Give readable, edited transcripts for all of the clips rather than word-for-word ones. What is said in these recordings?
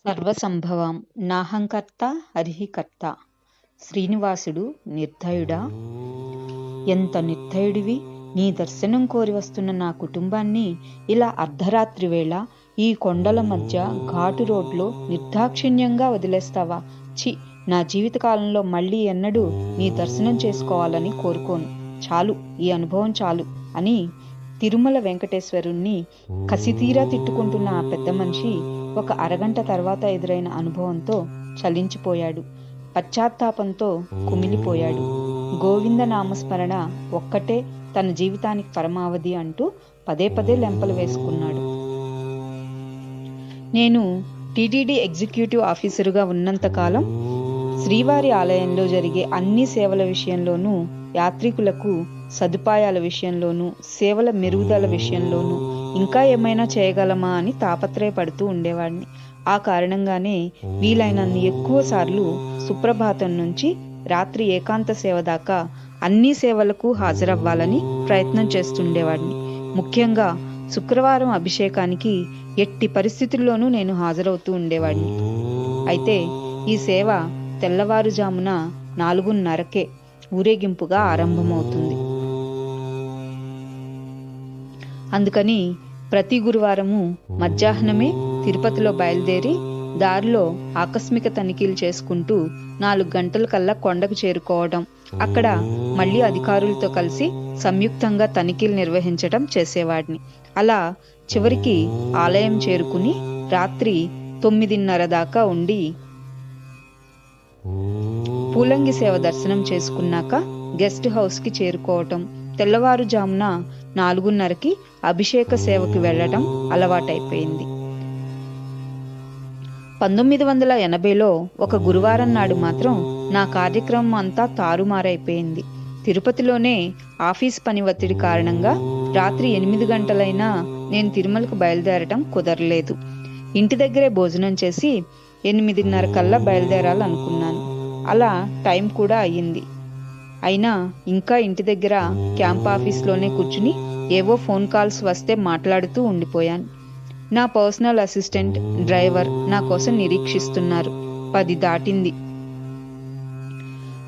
సర్వసంభవం నాహంకర్త హరిఃకర్త. శ్రీనివాసుడు నిర్దయుడా? ఎంత నిర్దయుడివి! నీ దర్శనం కోరి వస్తున్న నా కుటుంబాన్ని ఇలా అర్ధరాత్రి వేళ ఈ కొండల మధ్య ఘాటు రోడ్లో నిర్దాక్షిణ్యంగా వదిలేస్తావా? ఛీ! నా జీవితకాలంలో మళ్ళీ ఎన్నడూ నీ దర్శనం చేసుకోవాలని కోరుకోను. చాలు, ఈ అనుభవం చాలు అని తిరుమల వెంకటేశ్వరుణ్ణి కసితీరా తిట్టుకుంటున్న ఆ పెద్ద మనిషి ఒక అరగంట తర్వాత ఎదురైన అనుభవంతో చలించిపోయాడు. పశ్చాత్తాపంతో కుమిలిపోయాడు. గోవింద నామస్మరణ ఒక్కటే తన జీవితానికి పరమావధి అంటూ పదే పదే లెంపలు వేసుకున్నాడు. నేను టీటీడీ ఎగ్జిక్యూటివ్ ఆఫీసరుగా ఉన్నంతకాలం శ్రీవారి ఆలయంలో జరిగే అన్ని సేవల విషయంలోనూ, యాత్రికులకు సదుపాయాల విషయంలోనూ, సేవల మెరుగుదల విషయంలోనూ ఇంకా ఏమైనా చేయగలమా అని తాపత్రయపడుతూ ఉండేవాడిని. ఆ కారణంగానే వీలైనన్ని ఎక్కువ సార్లు సుప్రభాతం నుంచి రాత్రి ఏకాంత సేవ దాకా అన్ని సేవలకు హాజరవ్వాలని ప్రయత్నం చేస్తుండేవాడిని. ముఖ్యంగా శుక్రవారం అభిషేకానికి ఎట్టి పరిస్థితుల్లోనూ నేను హాజరవుతూ ఉండేవాడిని. అయితే ఈ సేవ తెల్లవారుజామున 4:30కే ఊరేగింపుగా ఆరంభమవుతుంది. అందుకని ప్రతి గురువారము మధ్యాహ్నమే తిరుపతిలో బయలుదేరి దారిలో ఆకస్మిక తనిఖీలు చేసుకుంటూ 4 గంటల కల్లా కొండకు చేరుకోవడం, అక్కడ మళ్ళీ అధికారులతో కలిసి సంయుక్తంగా తనిఖీలు నిర్వహించడం చేసేవాడిని. అలా చివరికి ఆలయం చేరుకుని రాత్రి 9:30 దాకా ఉండి పూలంగి సేవ దర్శనం చేసుకున్నాక గెస్ట్ హౌస్కి చేరుకోవటం, తెల్లవారుజామున 4:30కి అభిషేక సేవకి వెళ్ళడం అలవాటైపోయింది. 1980లో ఒక గురువారం నాడు మాత్రం నా కార్యక్రమం అంతా తారుమారైపోయింది. తిరుపతిలోనే ఆఫీస్ పని ఒత్తిడి కారణంగా రాత్రి 8 గంటలైనా నేను తిరుమలకు బయలుదేరటం కుదరలేదు. ఇంటి దగ్గరే భోజనం చేసి 8:30 కల్లా బయలుదేరాలనుకున్నాను. అలా టైం కూడా అయ్యింది. అయినా ఇంకా ఇంటి దగ్గర క్యాంప్ ఆఫీస్లోనే కూర్చుని ఏవో ఫోన్ కాల్స్ వస్తే మాట్లాడుతూ ఉండిపోయాను. నా పర్సనల్ అసిస్టెంట్, డ్రైవర్ నా కోసం నిరీక్షిస్తున్నారు. 10 దాటింది.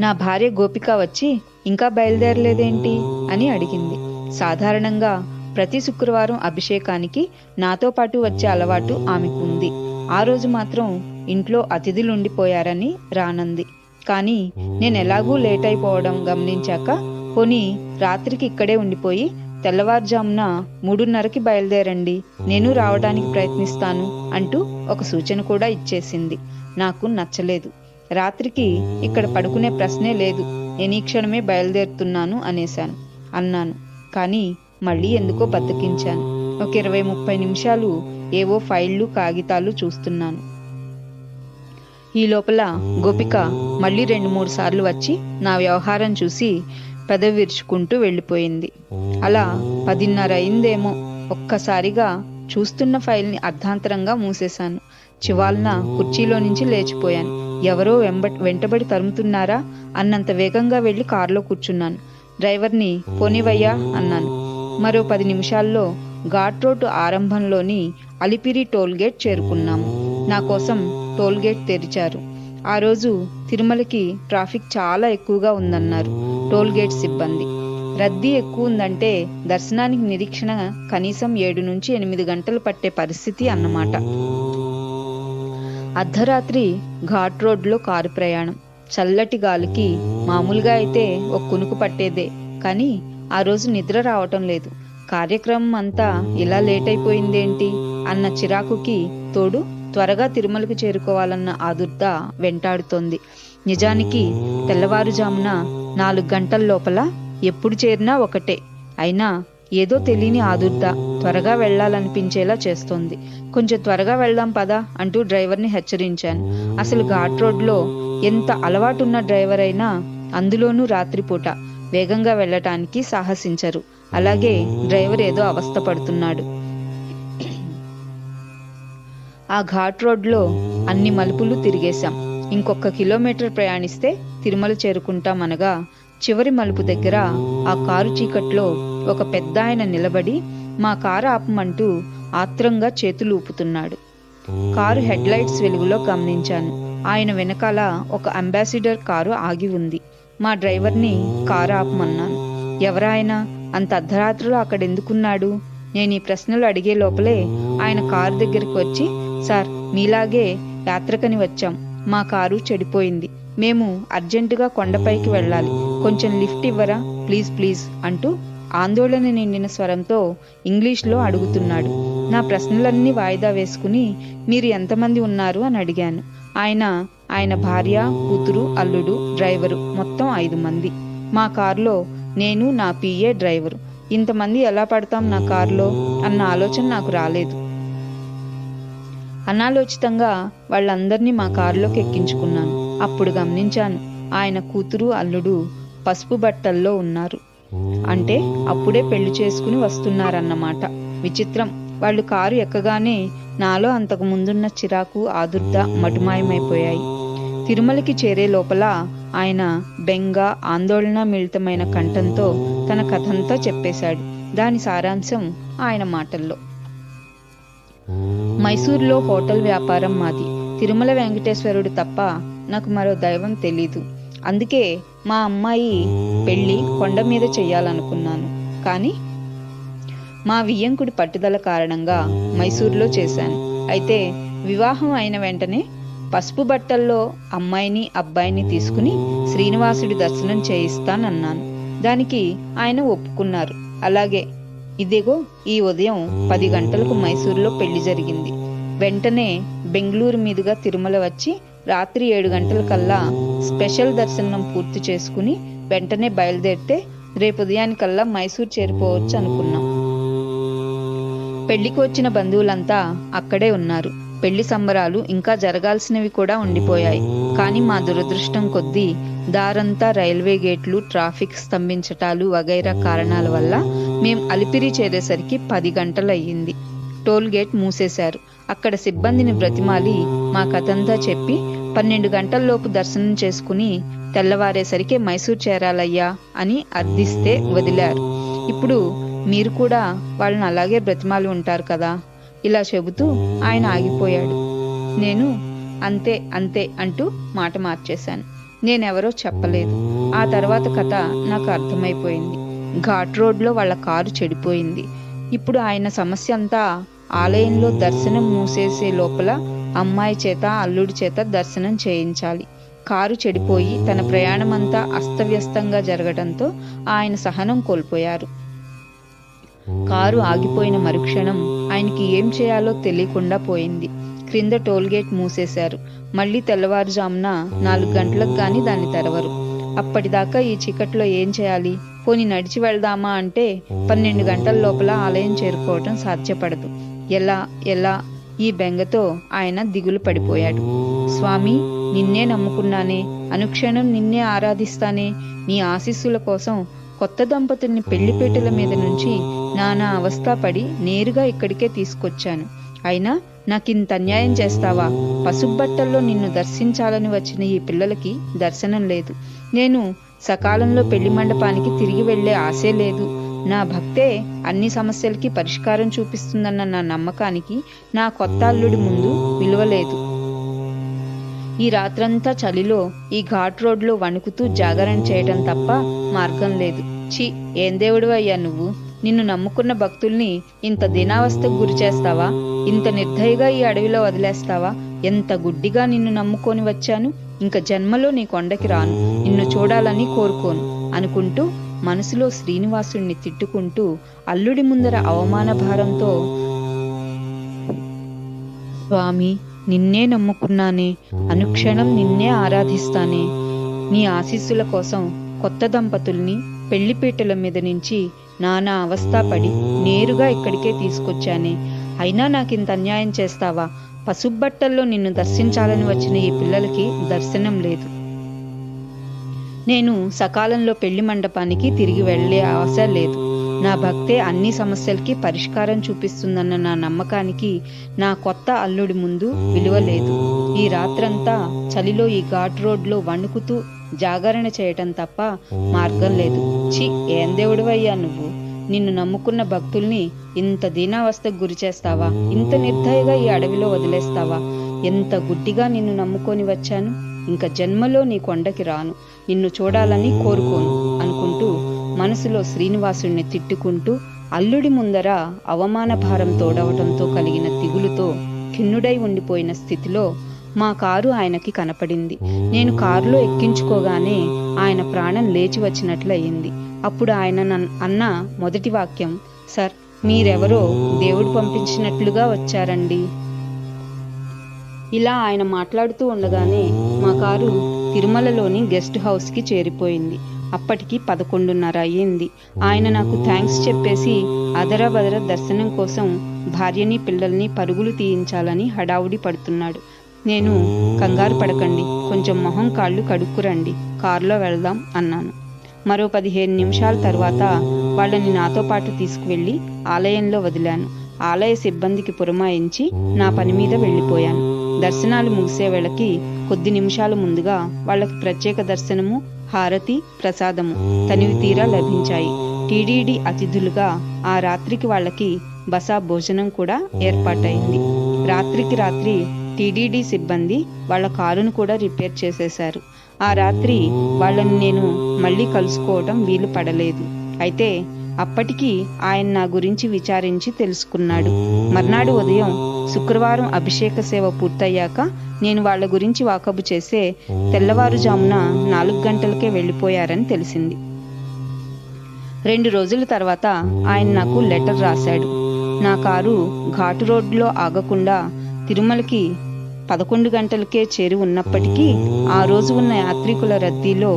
నా భార్య గోపిక వచ్చి ఇంకా బయలుదేరలేదేంటి అని అడిగింది. సాధారణంగా ప్రతి శుక్రవారం అభిషేకానికి నాతో పాటు వచ్చే అలవాటు ఆమెకు ఉంది. ఆ రోజు మాత్రం ఇంట్లో అతిథులు ఉండిపోయారని రానంది. కానీ నేను ఎలాగూ లేట్ అయిపోవడం గమనించాక, పోనీ రాత్రికి ఇక్కడే ఉండిపోయి తెల్లవారుజామున 3:30కి బయలుదేరండి, నేను రావడానికి ప్రయత్నిస్తాను అంటూ ఒక సూచన కూడా ఇచ్చేసింది. నాకు నచ్చలేదు. రాత్రికి ఇక్కడ పడుకునే ప్రశ్నే లేదు, నేను ఈ క్షణమే బయలుదేరుతున్నాను అన్నాను. కానీ మళ్ళీ ఎందుకో బద్దకించాను. ఒక 20-30 నిమిషాలు ఏవో ఫైళ్ళు కాగితాలు చూస్తున్నాను. ఈ లోపల గోపిక మళ్ళీ 2-3 సార్లు వచ్చి నా వ్యవహారం చూసి పెదవి విరుచుకుంటూ వెళ్ళిపోయింది. అలా 10:30 అయిందేమో. ఒక్కసారిగా చూస్తున్న ఫైల్ని అర్ధాంతరంగా మూసేశాను. చివాల్న కుర్చీలో నుంచి లేచిపోయాను. ఎవరో వెంటబడి తరుముతున్నారా అన్నంత వేగంగా వెళ్ళి కారులో కూర్చున్నాను. డ్రైవర్ని పోనివయ్యా అన్నాను. మరో 10 నిమిషాల్లో ఘాట్ రోడ్డు ఆరంభంలోని అలిపిరి టోల్గేట్ చేరుకున్నాము. నా కోసం టోల్గేట్ తెరిచారు. ఆ రోజు తిరుమలకి ట్రాఫిక్ చాలా ఎక్కువగా ఉందన్నారు టోల్గేట్ సిబ్బంది. రద్దీ ఎక్కువ ఉందంటే దర్శనానికి నిరీక్షణ కనీసం 7-8 గంటలు పట్టే పరిస్థితి అన్నమాట. అర్ధరాత్రి ఘాట్ రోడ్లో కారు ప్రయాణం. చల్లటి గాలికి మామూలుగా అయితే ఒక కునుకు పట్టేదే, కానీ ఆ రోజు నిద్ర రావటం లేదు. కార్యక్రమం అంతా ఇలా లేట్ అయిపోయిందేంటి అన్న చిరాకుకి తోడు త్వరగా తిరుమలకు చేరుకోవాలన్న ఆదుర్ద వెంటాడుతోంది. నిజానికి తెల్లవారుజామున 4 గంటల లోపల ఎప్పుడు చేరినా ఒకటే. అయినా ఏదో తెలియని ఆదుర్ద త్వరగా వెళ్లాలనిపించేలా చేస్తోంది. కొంచెం త్వరగా వెళ్దాం పదా అంటూ డ్రైవర్ని హెచ్చరించాను. అసలు ఘాట్ రోడ్లో ఎంత అలవాటున్న డ్రైవర్ అయినా, అందులోనూ రాత్రిపూట, వేగంగా వెళ్ళటానికి సాహసించరు. అలాగే డ్రైవర్ ఏదో అవస్థ పడుతున్నాడు. ఆ ఘాట్ రోడ్లో అన్ని మలుపులు తిరిగేశాం. ఇంకొక కిలోమీటర్ ప్రయాణిస్తే తిరుమల చేరుకుంటామనగా చివరి మలుపు దగ్గర ఆ కారు చీకట్లో ఒక పెద్దాయన నిలబడి మా కారు ఆపమంటూ ఆత్రంగా చేతులు ఊపుతున్నాడు. కారు హెడ్ లైట్స్ వెలుగులో గమనించాను. ఆయన వెనకాల ఒక అంబాసిడర్ కారు ఆగి ఉంది. మా డ్రైవర్ని కారు ఆపమన్నాను. ఎవరాయన? అంత అర్ధరాత్రిలో అక్కడెందుకున్నాడు? నేను ఈ ప్రశ్నలు అడిగే లోపలే ఆయన కారు దగ్గరికి వచ్చి, సార్, మీలాగే యాత్రకని వచ్చాం. మా కారు చెడిపోయింది. మేము అర్జెంటుగా కొండపైకి వెళ్ళాలి. కొంచెం లిఫ్ట్ ఇవ్వరా? ప్లీజ్ ప్లీజ్ అంటూ ఆందోళన నిండిన స్వరంతో ఇంగ్లీష్లో అడుగుతున్నాడు. నా ప్రశ్నలన్నీ వాయిదా వేసుకుని, మీరు ఎంతమంది ఉన్నారు అని అడిగాను. ఆయన భార్య, కూతురు, అల్లుడు, డ్రైవరు, మొత్తం 5 మంది. మా కారులో నేను, నా పిఏ, డ్రైవరు. ఇంతమంది ఎలా పడతాం నా కారులో అన్న ఆలోచన నాకు రాలేదు. అనాలోచితంగా వాళ్ళందరినీ మా కారులోకి ఎక్కించుకున్నాను. అప్పుడు గమనించాను, ఆయన కూతురు, అల్లుడు పసుపు బట్టల్లో ఉన్నారు. అంటే అప్పుడే పెళ్లి చేసుకుని వస్తున్నారన్నమాట. విచిత్రం. వాళ్ళు కారు ఎక్కగానే నాలో అంతకు ముందున్న చిరాకు, ఆదుర్ద మటుమాయమైపోయాయి. తిరుమలకి చేరే లోపల ఆయన బెంగ, ఆందోళన మిళితమైన కంఠంతో తన కథంతా చెప్పేశాడు. దాని సారాంశం ఆయన మాటల్లో. మైసూరులో హోటల్ వ్యాపారం మాది. తిరుమల వెంకటేశ్వరుడు తప్ప నాకు మరో దైవం తెలీదు. అందుకే మా అమ్మాయి పెళ్లి కొండ మీద చెయ్యాలనుకున్నాను. కానీ మా వియ్యంకుడి పట్టుదల కారణంగా మైసూరులో చేశాను. అయితే వివాహం అయిన వెంటనే పసుపు బట్టల్లో అమ్మాయిని, అబ్బాయిని తీసుకుని శ్రీనివాసుడి దర్శనం చేయిస్తానన్నాను. దానికి ఆయన ఒప్పుకున్నారు. అలాగే ఇదిగో ఈ ఉదయం 10 గంటలకు మైసూరులో పెళ్లి జరిగింది. వెంటనే బెంగళూరు మీదుగా తిరుమల వచ్చి రాత్రి 7 గంటలకల్లా స్పెషల్ దర్శనం పూర్తి చేసుకుని వెంటనే బయలుదేరితే రేపు ఉదయానికల్లా మైసూరు చేరిపోవచ్చు అనుకున్నాం. పెళ్లికి వచ్చిన బంధువులంతా అక్కడే ఉన్నారు. పెళ్లి సంబరాలు ఇంకా జరగాల్సినవి కూడా ఉండిపోయాయి. కానీ మా దురదృష్టం కొద్దీ దారంతా రైల్వే గేట్లు, ట్రాఫిక్ స్తంభించటాలు వగైరా కారణాల వల్ల మేం అలిపిరి చేరేసరికి 10 గంటలయ్యింది. టోల్ గేట్ మూసేశారు. అక్కడ సిబ్బందిని బ్రతిమాలి మా కథంతా చెప్పి 12 గంటల్లోపు దర్శనం చేసుకుని తెల్లవారేసరికి మైసూరు చేరాలయ్యా అని అర్థిస్తే వదిలారు. ఇప్పుడు మీరు కూడా వాళ్ళని అలాగే బ్రతిమాలి ఉంటారు కదా. ఇలా చెబుతూ ఆయన ఆగిపోయాడు. నేను అంతే అంతే అంటూ మాట మార్చేశాను. నేనెవరో చెప్పలేదు. ఆ తర్వాత కథ నాకు అర్థమైపోయింది. ఘాట్ రోడ్లో వాళ్ళ కారు చెడిపోయింది. ఇప్పుడు ఆయన సమస్య అంతా ఆలయంలో దర్శనం మూసేసే లోపల అమ్మాయి చేత, అల్లుడి చేత దర్శనం చేయించాలి. కారు చెడిపోయి తన ప్రయాణమంతా అస్తవ్యస్తంగా జరగడంతో ఆయన సహనం కోల్పోయారు. కారు ఆగిపోయిన మరుక్షణం ఆయనకి ఏం చేయాలో తెలియకుండా పోయింది. క్రింద టోల్ గేట్ మూసేశారు. మళ్ళీ తెల్లవారుజామున 4 గంటలకు గాని దాన్ని తెరవరు. అప్పటిదాకా ఈ చీకట్లో ఏం చేయాలి? పోని నడిచి వెళ్దామా అంటే 12 గంటల లోపల ఆలయం చేరుకోవటం సాధ్యపడదు. ఎలా ఈ బెంగతో ఆయన దిగులు పడిపోయాడు. స్వామి, నిన్నే నమ్ముకున్నానే, అనుక్షణం నిన్నే ఆరాధిస్తానే. నీ ఆశీస్సుల కోసం కొత్త దంపతుల్ని పెళ్లిపేటల మీద నుంచి నానా అవస్థ పడి నేరుగా ఇక్కడికే తీసుకొచ్చాను. అయినా నాకింత అన్యాయం చేస్తావా? పసుబట్టల్లో నిన్ను దర్శించాలని వచ్చిన ఈ పిల్లలకి దర్శనం లేదు. నేను సకాలంలో పెళ్లి మండపానికి తిరిగి వెళ్లే ఆశే లేదు. నా భక్తే అన్ని సమస్యలకి పరిష్కారం చూపిస్తుందన్న నా నమ్మకానికి నా కొత్త అల్లుడి ముందు విలువ లేదు. ఈ రాత్రంతా చలిలో ఈ ఘాట్ రోడ్లో వణుకుతూ జాగరణ చేయటం తప్ప మార్గం లేదు. ఛీ, ఏం దేవుడు అయ్యా నువ్వు? నిన్ను నమ్ముకున్న భక్తుల్ని ఇంత దీనావస్థకు గురి చేస్తావా? ఇంత నిర్దయగా ఈ అడవిలో వదిలేస్తావా? ఎంత గుడ్డిగా నిన్ను నమ్ముకొని వచ్చాను. ఇంక జన్మలో నీ కొండకి రాను, నిన్ను చూడాలని కోరుకోను అనుకుంటూ మనసులో శ్రీనివాసుడిని తిట్టుకుంటూ అల్లుడి ముందర అవమాన భారంతో, స్వామి, నిన్నే నమ్ముకున్నానే, అనుక్షణం నిన్నే ఆరాధిస్తానే. నీ ఆశీస్సుల కోసం కొత్త దంపతుల్ని పెళ్లిపీటల మీద నుంచి నానా అవస్థ పడి నేరుగా ఇక్కడికే తీసుకొచ్చానే. అయినా నాకింత అన్యాయం చేస్తావా? పసుబట్టల్లో నిన్ను దర్శించాలని వచ్చిన ఈ పిల్లలకి దర్శనం లేదు. నేను సకాలంలో పెళ్లి మండపానికి తిరిగి వెళ్లే ఆశ లేదు. నా భక్తే అన్ని సమస్యలకి పరిష్కారం చూపిస్తుందన్న నా నమ్మకానికి నా కొత్త అల్లుడి ముందు విలువ లేదు. ఈ రాత్రంతా చలిలో ఈ ఘాట్ రోడ్లో వణుకుతూ జాగరణ చేయటం తప్ప మార్గం లేదు. ఛీ, ఏం దేవుడివయ్యా నువ్వు? నిన్ను నమ్ముకున్న భక్తుల్ని ఇంత దీనావస్థకు గురి చేస్తావా? ఇంత నిర్దయగా ఈ అడవిలో వదిలేస్తావా? ఎంత గుడ్డిగా నిన్ను నమ్ముకొని వచ్చాను. ఇంకా జన్మలో నీ కొండకి రాను, నిన్ను చూడాలని కోరుకోను అనుకుంటూ మనసులో శ్రీనివాసుణ్ణి తిట్టుకుంటూ అల్లుడి ముందర అవమాన భారం తోడవటంతో కలిగిన దిగులుతో ఖిన్నుడై ఉండిపోయిన స్థితిలో మా కారు ఆయనకి కనపడింది. నేను కారులో ఎక్కించుకోగానే ఆయన ప్రాణం లేచి వచ్చినట్లయింది. అప్పుడు ఆయన అన్న మొదటి వాక్యం, సార్, మీరెవరో దేవుడు పంపించినట్లుగా వచ్చారండి. ఇలా ఆయన మాట్లాడుతూ ఉండగానే మా కారు తిరుమలలోని గెస్ట్ హౌస్కి చేరిపోయింది. అప్పటికి 11:30 అయ్యింది. ఆయన నాకు థ్యాంక్స్ చెప్పేసి అదరబదర దర్శనం కోసం భార్యని పిల్లల్ని పరుగులు తీయించాలని హడావుడి పడుతున్నాడు. నేను, కంగారు పడకండి, కొంచెం మొహం కాళ్ళు కడుక్కురండి, కారులో వెళ్దాం అన్నాను. మరో 15 నిమిషాల తర్వాత వాళ్ళని నాతో పాటు తీసుకువెళ్ళి ఆలయంలో వదిలాను. ఆలయ సిబ్బందికి పురమాయించి నా పని మీద వెళ్ళిపోయాను. దర్శనాలు ముగిసే వేళకి కొద్ది నిమిషాల ముందుగా వాళ్ళకి ప్రత్యేక దర్శనము, హారతి, ప్రసాదము తనివి తీరా లభించాయి. టీటీడీ అతిథులుగా ఆ రాత్రికి వాళ్ళకి బసా భోజనం కూడా ఏర్పాటైంది. రాత్రికి రాత్రి టీటీడీ సిబ్బంది వాళ్ళ కారును కూడా రిపేర్ చేసేశారు. ఆ రాత్రి వాళ్ళని నేను మళ్ళీ కలుసుకోవటం వీలు పడలేదు. అయితే అప్పటికి ఆయన నా గురించి విచారించి తెలుసుకున్నాడు. మర్నాడు ఉదయం శుక్రవారం అభిషేక సేవ పూర్తయ్యాక నేను వాళ్ళ గురించి వాకబు చేసే తెల్లవారుజామున 4 గంటలకే వెళ్ళిపోయారని తెలిసింది. 2 రోజుల తర్వాత ఆయన నాకు లెటర్ రాశాడు. నా కారు ఘాటు రోడ్లో ఆగకుండా తిరుమలకి 11 గంటలకే చేరి ఉన్నప్పటికీ ఆ రోజు ఉన్న యాత్రికుల రద్దీలో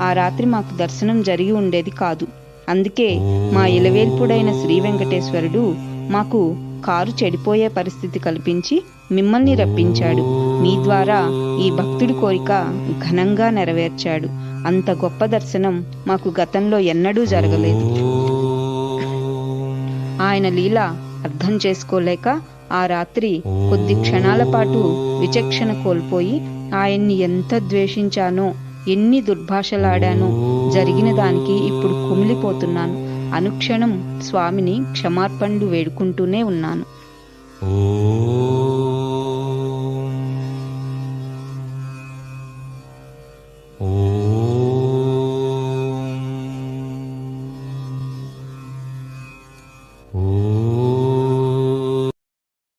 ఆ రాత్రి మాకు దర్శనం జరిగి ఉండేది కాదు. అందుకే మా ఇలవేల్పుడైన శ్రీ వెంకటేశ్వరుడు మాకు కారు చెడిపోయే పరిస్థితి కల్పించి మిమ్మల్ని రప్పించాడు. మీ ద్వారా ఈ భక్తుడి కోరిక ఘనంగా నెరవేర్చాడు. అంత గొప్ప దర్శనం మాకు గతంలో ఎన్నడూ జరగలేదు. ఆయన లీల అర్థం చేసుకోలేక ఆ రాత్రి కొద్ది క్షణాల పాటు విచక్షణ కోల్పోయి ఆయన్ని ఎంత ద్వేషించానో, ఎన్ని దుర్భాషలాడానో, జరిగిన దానికి ఇప్పుడు కుమిలిపోతున్నాను. అనుక్షణం స్వామిని క్షమార్పణలు వేడుకుంటూనే ఉన్నాను.